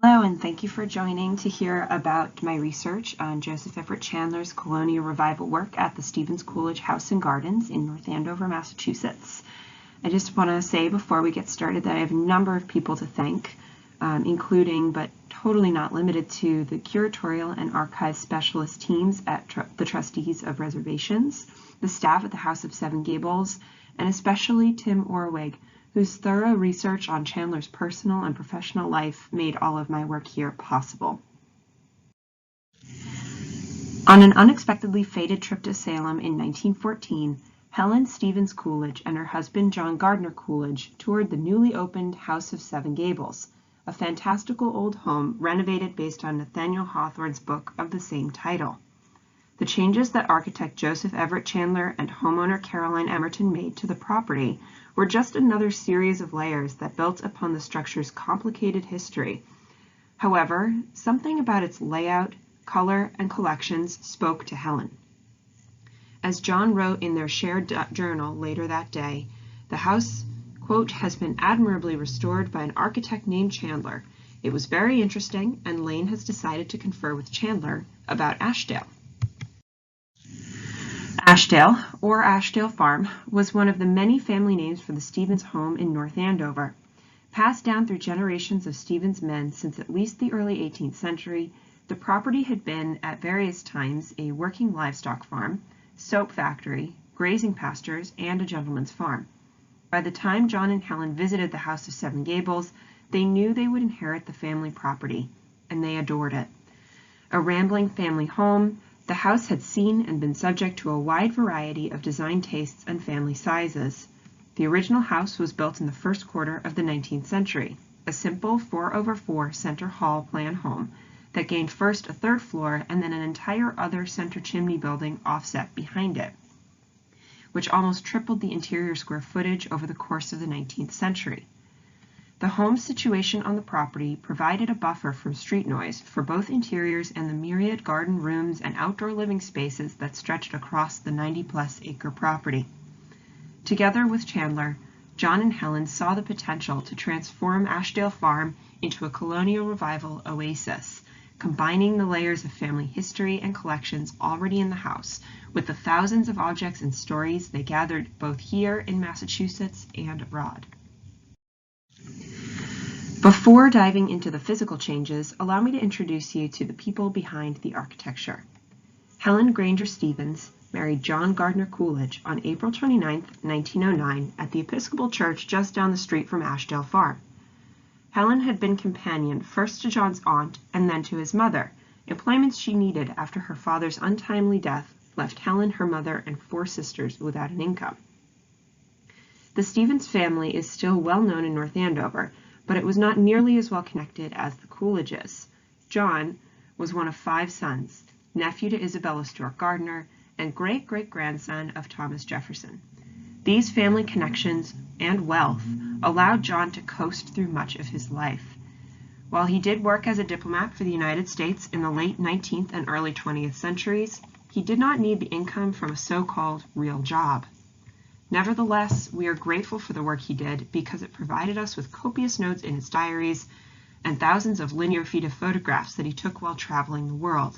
Hello, and thank you for joining to hear about my research on Joseph Everett Chandler's Colonial Revival work at the Stevens-Coolidge House and Gardens in North Andover, Massachusetts. I just want to say before we get started that I have a number of people to thank, including but totally not limited to the curatorial and archive specialist teams at the trustees of reservations, the staff at the House of Seven Gables, and especially Tim Orwig, whose thorough research on Chandler's personal and professional life made all of my work here possible. On an unexpectedly fated trip to Salem in 1914, Helen Stevens-Coolidge and her husband John Gardner Coolidge toured the newly opened House of Seven Gables, a fantastical old home renovated based on Nathaniel Hawthorne's book of the same title. The changes that architect Joseph Everett Chandler and homeowner Caroline Emerton made to the property were just another series of layers that built upon the structure's complicated history. However, something about its layout, color, and collections spoke to Helen. As John wrote in their shared journal later that day, the house, quote, has been admirably restored by an architect named Chandler. It was very interesting, and Lane has decided to confer with Chandler about Ashdale. Ashdale, or Ashdale Farm, was one of the many family names for the Stevens home in North Andover. Passed down through generations of Stevens men since at least the early 18th century, the property had been, at various times, a working livestock farm, soap factory, grazing pastures, and a gentleman's farm. By the time John and Helen visited the House of Seven Gables, they knew they would inherit the family property, and they adored it. A rambling family home, the house had seen and been subject to a wide variety of design tastes and family sizes. The original house was built in the first quarter of the 19th century, a simple 4/4 center hall plan home that gained first a third floor and then an entire other center chimney building offset behind it, which almost tripled the interior square footage over the course of the 19th century. The home's situation on the property provided a buffer from street noise for both interiors and the myriad garden rooms and outdoor living spaces that stretched across the 90-plus acre property. Together with Chandler, John and Helen saw the potential to transform Ashdale Farm into a colonial revival oasis, combining the layers of family history and collections already in the house with the thousands of objects and stories they gathered both here in Massachusetts and abroad. Before diving into the physical changes, allow me to introduce you to the people behind the architecture. Helen Granger Stevens married John Gardner Coolidge on April 29, 1909 at the Episcopal Church just down the street from Ashdale Farm. Helen had been companion first to John's aunt and then to his mother. Employments she needed after her father's untimely death left Helen, her mother, and 4 sisters without an income. The Stevens family is still well known in North Andover, but it was not nearly as well connected as the Coolidges. John was one of 5 sons, nephew to Isabella Stewart Gardner, and great-great-grandson of Thomas Jefferson. These family connections and wealth allowed John to coast through much of his life. While he did work as a diplomat for the United States in the late 19th and early 20th centuries, he did not need the income from a so-called real job. Nevertheless, we are grateful for the work he did because it provided us with copious notes in his diaries and thousands of linear feet of photographs that he took while traveling the world.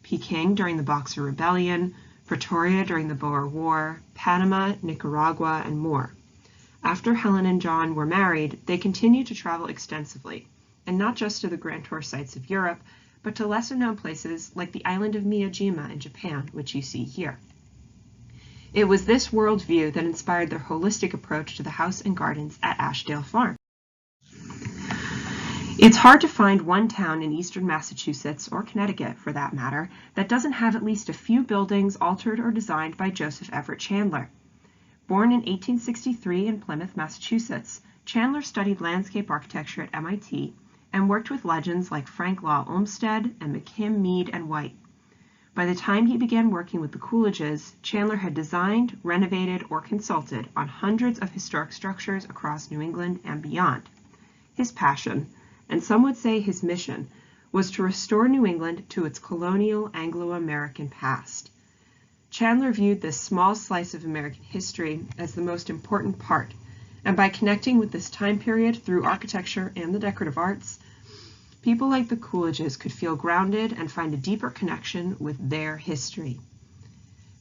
Peking during the Boxer Rebellion, Pretoria during the Boer War, Panama, Nicaragua, and more. After Helen and John were married, they continued to travel extensively, and not just to the grand tour sites of Europe, but to lesser-known places like the island of Miyajima in Japan, which you see here. It was this worldview that inspired their holistic approach to the house and gardens at Ashdale Farm. It's hard to find one town in eastern Massachusetts, or Connecticut for that matter, that doesn't have at least a few buildings altered or designed by Joseph Everett Chandler. Born in 1863 in Plymouth, Massachusetts, Chandler studied landscape architecture at MIT and worked with legends like Frank Law Olmsted and McKim, Mead, and White. By the time he began working with the Coolidges, Chandler had designed, renovated, or consulted on hundreds of historic structures across New England and beyond. His passion, and some would say his mission, was to restore New England to its colonial Anglo-American past. Chandler viewed this small slice of American history as the most important part, and by connecting with this time period through architecture and the decorative arts, people like the Coolidges could feel grounded and find a deeper connection with their history.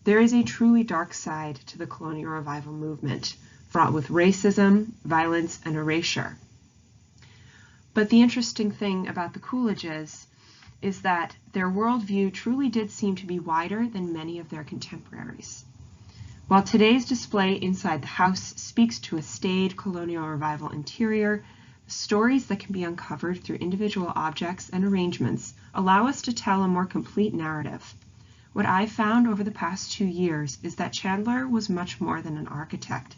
There is a truly dark side to the Colonial Revival movement, fraught with racism, violence, and erasure. But the interesting thing about the Coolidges is that their worldview truly did seem to be wider than many of their contemporaries. While today's display inside the house speaks to a staid Colonial Revival interior, the stories that can be uncovered through individual objects and arrangements allow us to tell a more complete narrative. What I've found over the past 2 years is that Chandler was much more than an architect.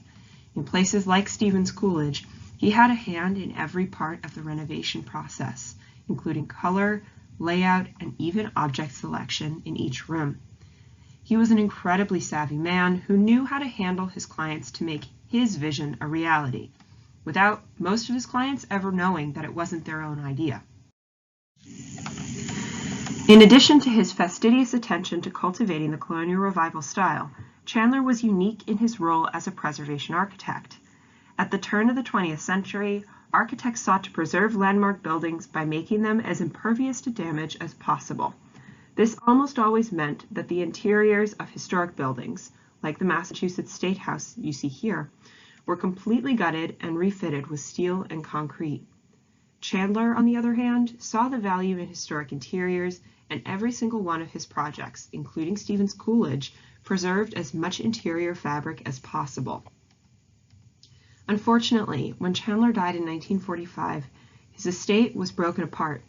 In places like Stevens-Coolidge, he had a hand in every part of the renovation process, including color, layout, and even object selection in each room. He was an incredibly savvy man who knew how to handle his clients to make his vision a reality, without most of his clients ever knowing that it wasn't their own idea. In addition to his fastidious attention to cultivating the Colonial Revival style, Chandler was unique in his role as a preservation architect. At the turn of the 20th century, architects sought to preserve landmark buildings by making them as impervious to damage as possible. This almost always meant that the interiors of historic buildings, like the Massachusetts State House you see here, were completely gutted and refitted with steel and concrete. Chandler, on the other hand, saw the value in historic interiors, and every single one of his projects, including Stevens-Coolidge, preserved as much interior fabric as possible. Unfortunately, when Chandler died in 1945, his estate was broken apart,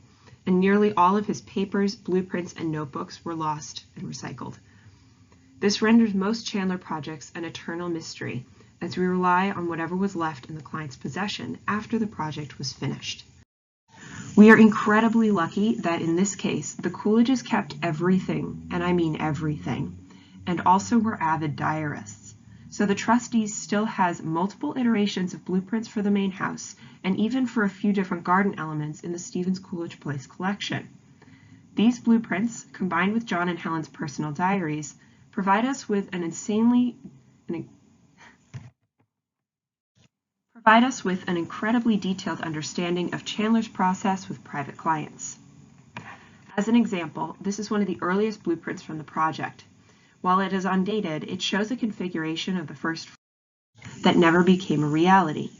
and nearly all of his papers, blueprints, and notebooks were lost and recycled. This renders most Chandler projects an eternal mystery, as we rely on whatever was left in the client's possession after the project was finished. We are incredibly lucky that in this case, the Coolidges kept everything, and I mean everything, and also were avid diarists. So the trustees still has multiple iterations of blueprints for the main house, and even for a few different garden elements in the Stevens-Coolidge Place collection. These blueprints, combined with John and Helen's personal diaries, provide us with an incredibly detailed understanding of Chandler's process with private clients. As an example, this is one of the earliest blueprints from the project. While it is undated, it shows a configuration of the first floor that never became a reality.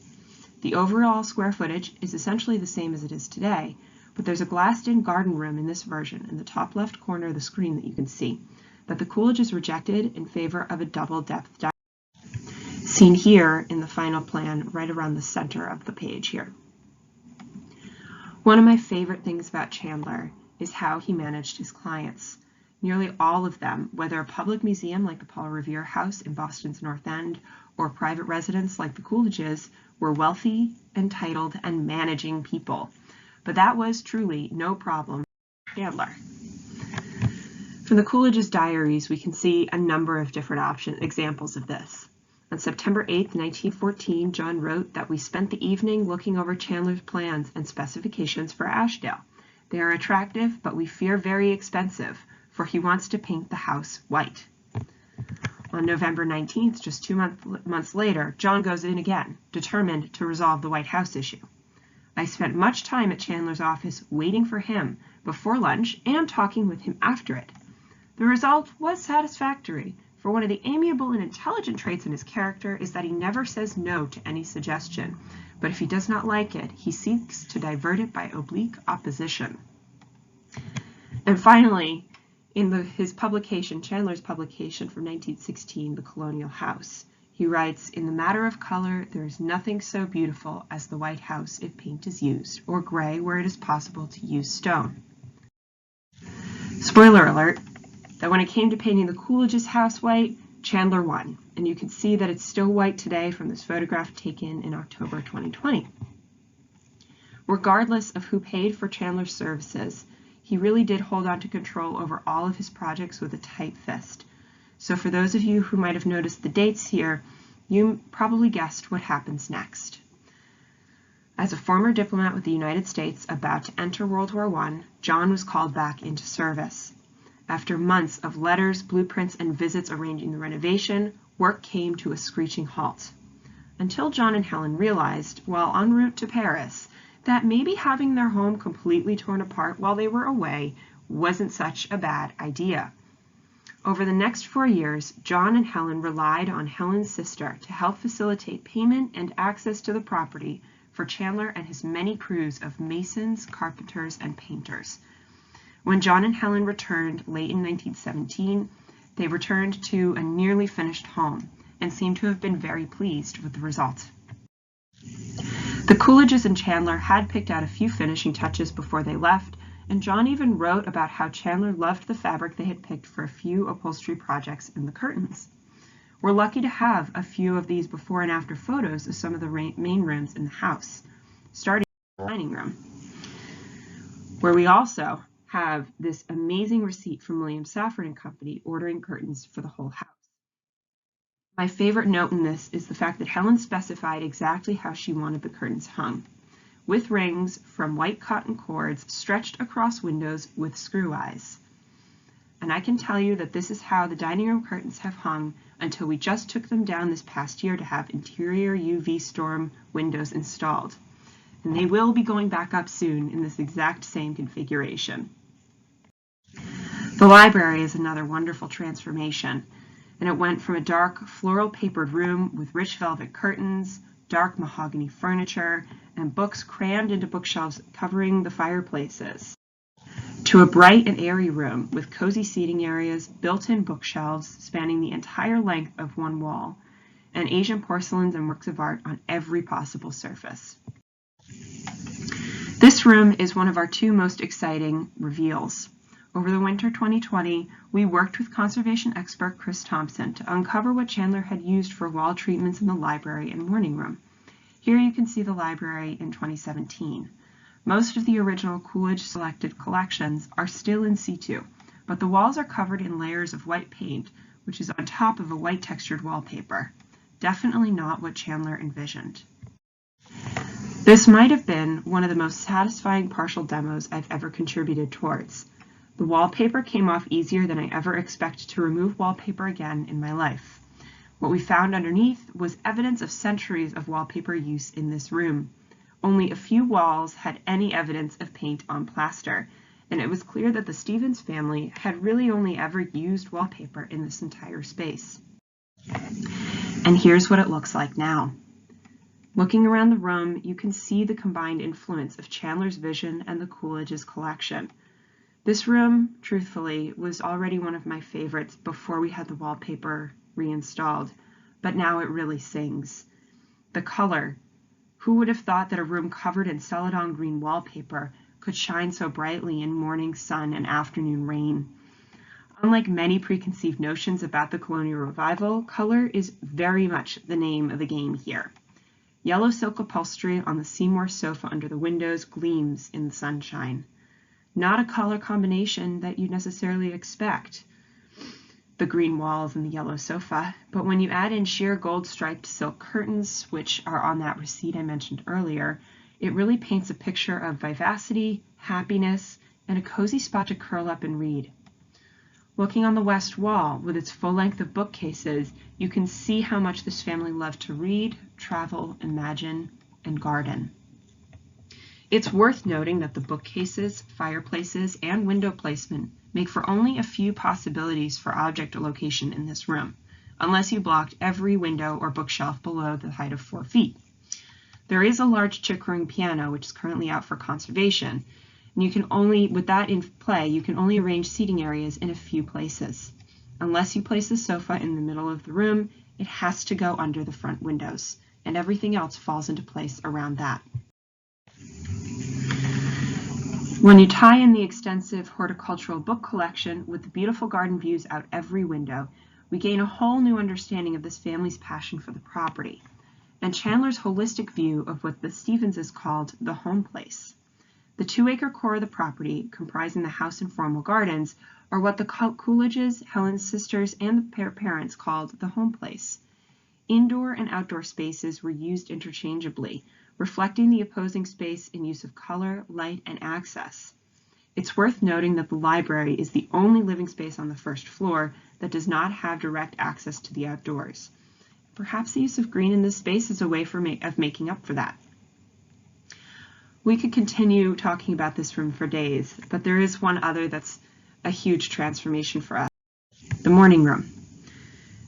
The overall square footage is essentially the same as it is today, but there's a glassed-in garden room in this version in the top left corner of the screen that you can see, that the Coolidges rejected in favor of a double-depth dining room, seen here in the final plan right around the center of the page here. One of my favorite things about Chandler is how he managed his clients. Nearly all of them, whether a public museum like the Paul Revere House in Boston's North End or private residents like the Coolidges, were wealthy, entitled, and managing people. But that was truly no problem for Chandler. From the Coolidges' diaries, we can see a number of different examples of this. On September 8, 1914, John wrote that we spent the evening looking over Chandler's plans and specifications for Ashdale. They are attractive, but we fear very expensive, for he wants to paint the house white. On November 19th, just 2 months later, John goes in again, determined to resolve the White House issue. I spent much time at Chandler's office waiting for him before lunch and talking with him after it. The result was satisfactory, for one of the amiable and intelligent traits in his character is that he never says no to any suggestion, but if he does not like it, he seeks to divert it by oblique opposition. And finally, in his publication, Chandler's publication from 1916, The Colonial House, he writes, "In the matter of color, there is nothing so beautiful as the White House if paint is used, or gray where it is possible to use stone." Spoiler alert, that when it came to painting the Coolidge's house white, Chandler won, and you can see that it's still white today from this photograph taken in October 2020. Regardless of who paid for Chandler's services, he really did hold on to control over all of his projects with a tight fist. So for those of you who might have noticed the dates here, you probably guessed what happens next. As a former diplomat with the United States about to enter World War I, John was called back into service. After months of letters, blueprints, and visits arranging the renovation, work came to a screeching halt. Until John and Helen realized, while en route to Paris, that maybe having their home completely torn apart while they were away wasn't such a bad idea. Over the next 4 years, John and Helen relied on Helen's sister to help facilitate payment and access to the property for Chandler and his many crews of masons, carpenters, and painters. When John and Helen returned late in 1917, they returned to a nearly finished home and seemed to have been very pleased with the result. The Coolidges and Chandler had picked out a few finishing touches before they left, and John even wrote about how Chandler loved the fabric they had picked for a few upholstery projects and the curtains. We're lucky to have a few of these before and after photos of some of the main rooms in the house, starting with the dining room, where we also have this amazing receipt from William Safford & Company ordering curtains for the whole house. My favorite note in this is the fact that Helen specified exactly how she wanted the curtains hung, with rings from white cotton cords stretched across windows with screw eyes. And I can tell you that this is how the dining room curtains have hung until we just took them down this past year to have interior UV storm windows installed. And they will be going back up soon in this exact same configuration. The library is another wonderful transformation, and it went from a dark floral papered room with rich velvet curtains, dark mahogany furniture, and books crammed into bookshelves covering the fireplaces, to a bright and airy room with cozy seating areas, built-in bookshelves spanning the entire length of one wall, and Asian porcelains and works of art on every possible surface. This room is one of our two most exciting reveals. Over the winter 2020, we worked with conservation expert Chris Thompson to uncover what Chandler had used for wall treatments in the library and morning room. Here you can see the library in 2017. Most of the original Coolidge selected collections are still in situ, but the walls are covered in layers of white paint, which is on top of a white textured wallpaper. Definitely not what Chandler envisioned. This might have been one of the most satisfying partial demos I've ever contributed towards. The wallpaper came off easier than I ever expected to remove wallpaper again in my life. What we found underneath was evidence of centuries of wallpaper use in this room. Only a few walls had any evidence of paint on plaster, and it was clear that the Stevens family had really only ever used wallpaper in this entire space. And here's what it looks like now. Looking around the room, you can see the combined influence of Chandler's vision and the Coolidge's collection. This room, truthfully, was already one of my favorites before we had the wallpaper reinstalled, but now it really sings. The color. Who would have thought that a room covered in celadon green wallpaper could shine so brightly in morning sun and afternoon rain? Unlike many preconceived notions about the Colonial Revival, color is very much the name of the game here. Yellow silk upholstery on the Seymour sofa under the windows gleams in the sunshine. Not a color combination that you'd necessarily expect, the green walls and the yellow sofa, but when you add in sheer gold striped silk curtains, which are on that receipt I mentioned earlier, it really paints a picture of vivacity, happiness, and a cozy spot to curl up and read. Looking on the west wall with its full length of bookcases, you can see how much this family loved to read, travel, imagine, and garden. It's worth noting that the bookcases, fireplaces, and window placement make for only a few possibilities for object location in this room, unless you blocked every window or bookshelf below the height of 4 feet. There is a large Chickering piano, which is currently out for conservation, and you can only, with that in play, you can only arrange seating areas in a few places. Unless you place the sofa in the middle of the room, it has to go under the front windows, and everything else falls into place around that. When you tie in the extensive horticultural book collection with the beautiful garden views out every window, we gain a whole new understanding of this family's passion for the property, and Chandler's holistic view of what the Stevenses called the home place. The 2-acre core of the property, comprising the house and formal gardens, are what the Coolidges, Helen's sisters, and the parents called the home place. Indoor and outdoor spaces were used interchangeably, reflecting the opposing space in use of color, light, and access. It's worth noting that the library is the only living space on the first floor that does not have direct access to the outdoors. Perhaps the use of green in this space is a way of making up for that. We could continue talking about this room for days, but there is one other that's a huge transformation for us, the morning room.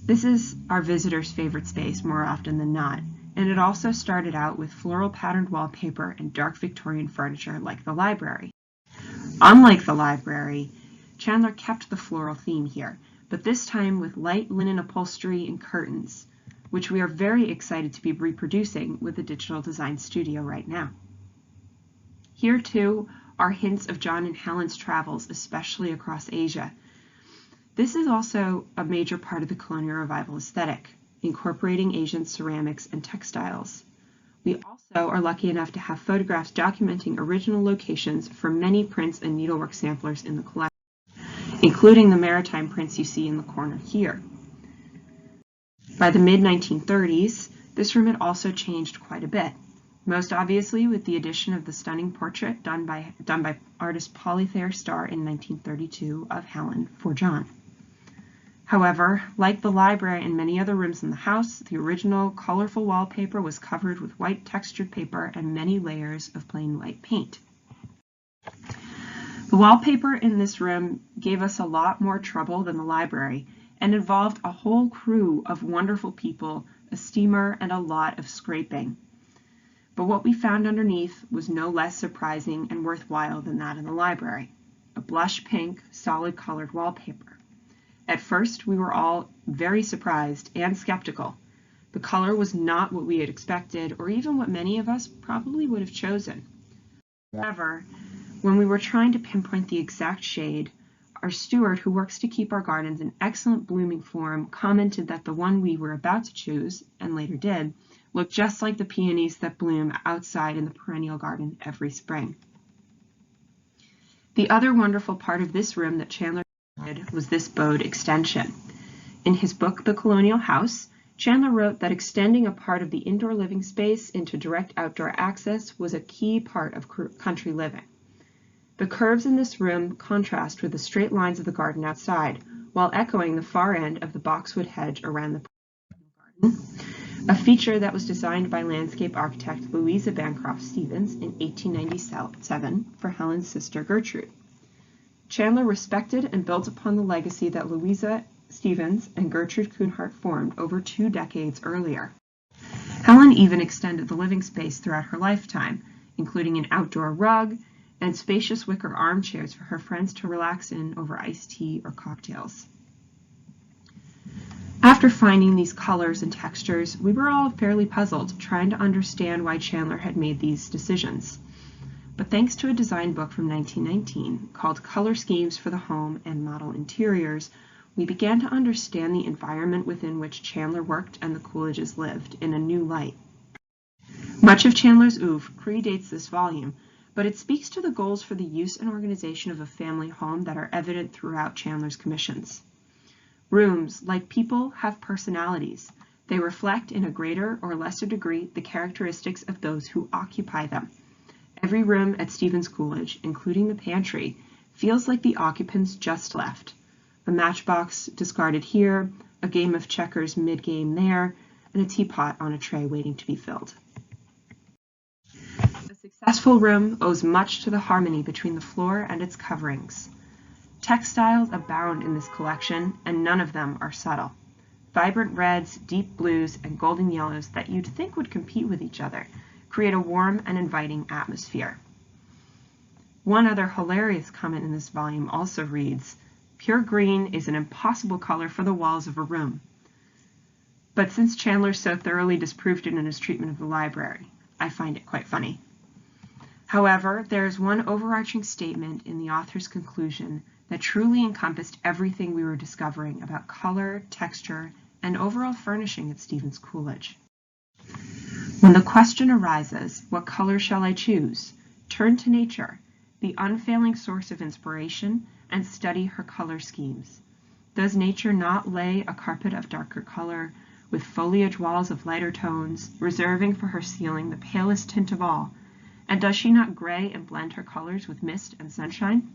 This is our visitors' favorite space more often than not, and it also started out with floral patterned wallpaper and dark Victorian furniture like the library. Unlike the library, Chandler kept the floral theme here, but this time with light linen upholstery and curtains, which we are very excited to be reproducing with the Digital Design Studio right now. Here too are hints of John and Helen's travels, especially across Asia. This is also a major part of the Colonial Revival aesthetic, incorporating Asian ceramics and textiles. We also are lucky enough to have photographs documenting original locations for many prints and needlework samplers in the collection, including the maritime prints you see in the corner here. By the mid-1930s, this room had also changed quite a bit, most obviously with the addition of the stunning portrait done by artist Polythere Starr in 1932 of Helen for John. However, like the library and many other rooms in the house, the original colorful wallpaper was covered with white textured paper and many layers of plain white paint. The wallpaper in this room gave us a lot more trouble than the library and involved a whole crew of wonderful people, a steamer, and a lot of scraping. But what we found underneath was no less surprising and worthwhile than that in the library, a blush pink, solid colored wallpaper. At first, we were all very surprised and skeptical. The color was not what we had expected, or even what many of us probably would have chosen. However, when we were trying to pinpoint the exact shade, our steward, who works to keep our gardens in excellent blooming form, commented that the one we were about to choose, and later did, looked just like the peonies that bloom outside in the perennial garden every spring. The other wonderful part of this room that Chandler did was this bowed extension. In his book, The Colonial House, Chandler wrote that extending a part of the indoor living space into direct outdoor access was a key part of country living. The curves in this room contrast with the straight lines of the garden outside, while echoing the far end of the boxwood hedge around the garden, a feature that was designed by landscape architect Louisa Bancroft Stevens in 1897 for Helen's sister Gertrude. Chandler respected and built upon the legacy that Louisa Stevens and Gertrude Kuhnhart formed over 2 decades earlier. Helen even extended the living space throughout her lifetime, including an outdoor rug and spacious wicker armchairs for her friends to relax in over iced tea or cocktails. After finding these colors and textures, we were all fairly puzzled, trying to understand why Chandler had made these decisions. But thanks to a design book from 1919 called Color Schemes for the Home and Model Interiors, we began to understand the environment within which Chandler worked and the Coolidges lived in a new light. Much of Chandler's oeuvre predates this volume, but it speaks to the goals for the use and organization of a family home that are evident throughout Chandler's commissions. Rooms, like people, have personalities. They reflect in a greater or lesser degree the characteristics of those who occupy them. Every room at Stevens-Coolidge, including the pantry, feels like the occupants just left. A matchbox discarded here, a game of checkers mid-game there, and a teapot on a tray waiting to be filled. A successful room owes much to the harmony between the floor and its coverings. Textiles abound in this collection, and none of them are subtle. Vibrant reds, deep blues, and golden yellows that you'd think would compete with each other create a warm and inviting atmosphere. One other hilarious comment in this volume also reads, "Pure green is an impossible color for the walls of a room." But since Chandler so thoroughly disproved it in his treatment of the library, I find it quite funny. However, there is one overarching statement in the author's conclusion that truly encompassed everything we were discovering about color, texture, and overall furnishing at Stevens-Coolidge. When the question arises, what color shall I choose? Turn to nature, the unfailing source of inspiration, and study her color schemes. Does nature not lay a carpet of darker color, with foliage walls of lighter tones, reserving for her ceiling the palest tint of all? And does she not gray and blend her colors with mist and sunshine?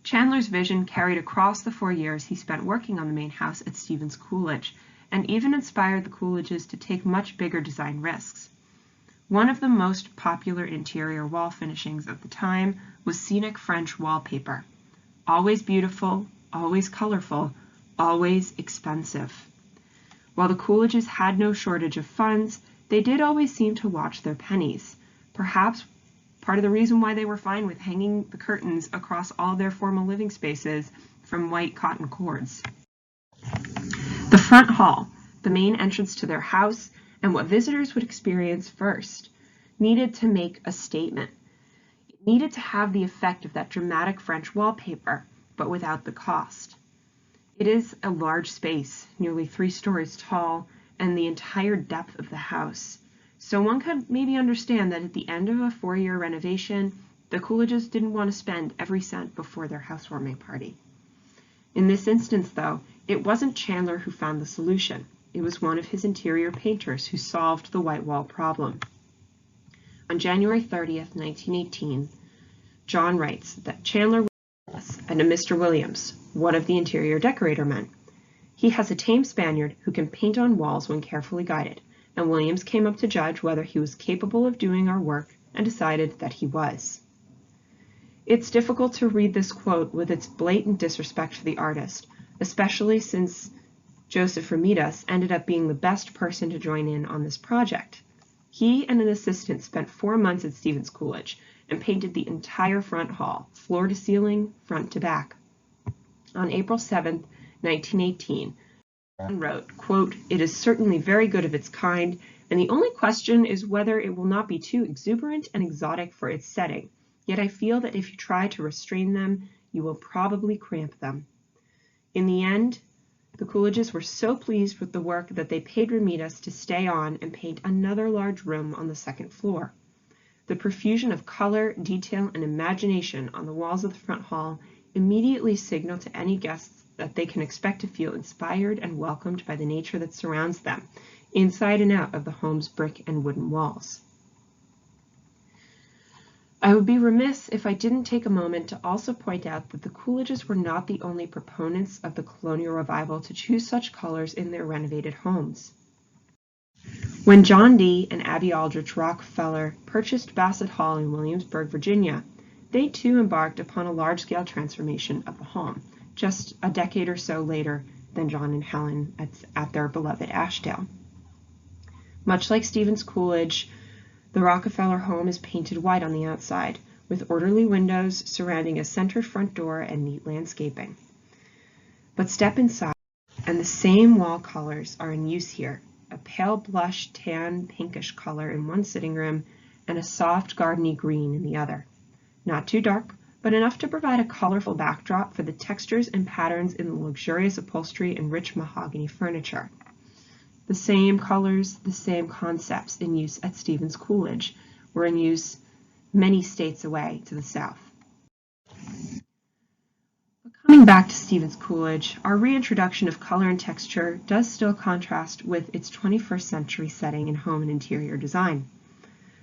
Chandler's vision carried across the 4 years he spent working on the main house at Stevens-Coolidge, and even inspired the Coolidges to take much bigger design risks. One of the most popular interior wall finishings of the time was scenic French wallpaper. Always beautiful, always colorful, always expensive. While the Coolidges had no shortage of funds, they did always seem to watch their pennies. Perhaps part of the reason why they were fine with hanging the curtains across all their formal living spaces from white cotton cords. The front hall, the main entrance to their house, and what visitors would experience first, needed to make a statement. It needed to have the effect of that dramatic French wallpaper, but without the cost. It is a large space, nearly 3 stories tall, and the entire depth of the house. So one could maybe understand that at the end of a 4-year renovation, the Coolidges didn't want to spend every cent before their housewarming party. In this instance, though, it wasn't Chandler who found the solution. It was one of his interior painters who solved the white wall problem. On January 30th, 1918, John writes that Chandler was and a Mr. Williams, one of the interior decorator men. He has a tame Spaniard who can paint on walls when carefully guided, and Williams came up to judge whether he was capable of doing our work and decided that he was. It's difficult to read this quote with its blatant disrespect for the artist, especially since Joseph Ramirez ended up being the best person to join in on this project. He and an assistant spent 4 months at Stevens-Coolidge and painted the entire front hall, floor to ceiling, front to back. On April 7, 1918, John wrote, quote, "It is certainly very good of its kind, and the only question is whether it will not be too exuberant and exotic for its setting. Yet I feel that if you try to restrain them, you will probably cramp them." In the end, the Coolidges were so pleased with the work that they paid Ramirez to stay on and paint another large room on the 2nd floor. The profusion of color, detail, and imagination on the walls of the front hall immediately signal to any guests that they can expect to feel inspired and welcomed by the nature that surrounds them, inside and out of the home's brick and wooden walls. I would be remiss if I didn't take a moment to also point out that the Coolidges were not the only proponents of the Colonial revival to choose such colors in their renovated homes. When John D. and Abby Aldrich Rockefeller purchased Bassett Hall in Williamsburg, Virginia, they too embarked upon a large-scale transformation of the home, just a decade or so later than John and Helen at their beloved Ashdale. Much like Stevens-Coolidge, the Rockefeller home is painted white on the outside, with orderly windows surrounding a centered front door and neat landscaping. But step inside, and the same wall colors are in use here, a pale blush tan pinkish color in one sitting room and a soft gardeny green in the other. Not too dark, but enough to provide a colorful backdrop for the textures and patterns in the luxurious upholstery and rich mahogany furniture. The same colors, the same concepts in use at Stevens-Coolidge were in use many states away to the south. But coming back to Stevens-Coolidge, our reintroduction of color and texture does still contrast with its 21st century setting in home and interior design.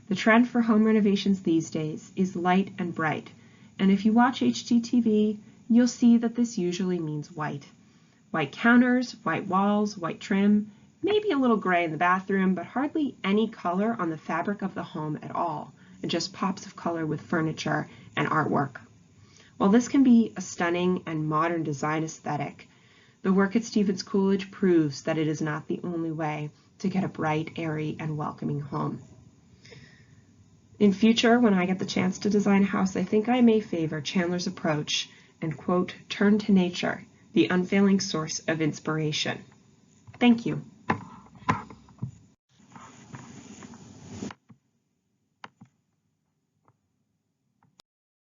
The trend for home renovations these days is light and bright, and if you watch HGTV, you'll see that this usually means white. White counters, white walls, white trim, maybe a little gray in the bathroom, but hardly any color on the fabric of the home at all, and just pops of color with furniture and artwork. While this can be a stunning and modern design aesthetic, the work at Stevens-Coolidge proves that it is not the only way to get a bright, airy, and welcoming home. In future, when I get the chance to design a house, I think I may favor Chandler's approach and, quote, turn to nature, the unfailing source of inspiration. Thank you.